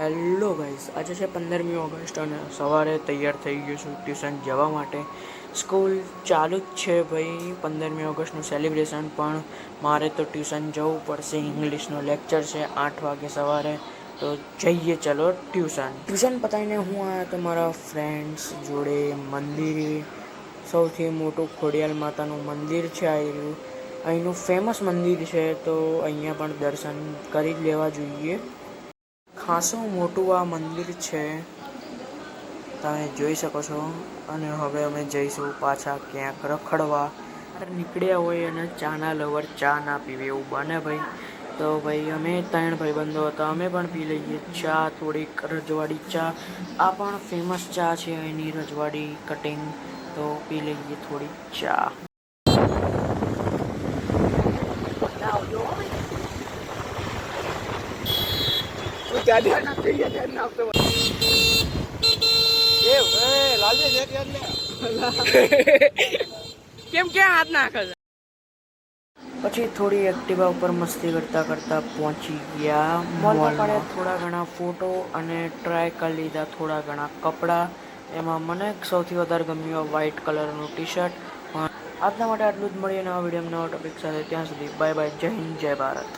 Hello guys, આજે છે 15મી August અને સવારે તૈયાર થઈ ગયો છું ટ્યુશન જવા માટે. સ્કૂલ ચાલુ જ છે ભાઈ, 15મી ઓગસ્ટનું સેલિબ્રેશન, પણ મારે તો ટ્યુશન જવું પડશે. ઇંગ્લિશનો લેક્ચર છે 8 વાગે સવારે, તો જઈએ ચલો ટ્યુશન પતાવીને હું આવ્યો તો મારા ફ્રેન્ડ્સ જોડે મંદિરે. સૌથી મોટું ખોડિયાલ માતાનું મંદિર છે અહીંનું ફેમસ મંદિર છે, તો અહીંયા પણ દર્શન કરી લેવા જોઈએ. ખાસું મોટું આ મંદિર છે, તમે જોઈ શકો છો. અને હવે અમે જઈશું પાછા ક્યાંક રખડવા. નીકળ્યા હોય અને ચાના લવર ચા ના પીવે એવું બને ભાઈ, તો ભાઈ અમે 3 ભાઈબંધો હતા, અમે પણ પી લઈએ ચા, થોડીક રજવાડી ચા. આ પણ ફેમસ ચા છે અહીંની, રજવાડી કટિંગ, તો પી લઈએ થોડી ચા. કેમ ક્યાં હાથ નાખે છે? પછી થોડી એક્ટિવા ઉપર મસ્તી કરતા કરતા પહોંચી ગયા મોલમાં. થોડા ઘણા ફોટો અને ટ્રાય કરી લીધા થોડા ઘણા કપડાં. એમાં મને સૌથી વધારે ગમ્યું વ્હાઇટ કલરનું ટી શર્ટ. આજના માટે આટલું જ. મળીએ નવા વિડીયો નવા ટોપિક સાથે. ત્યાં સુધી બાય બાય, જય હિન્દ, જય ભારત.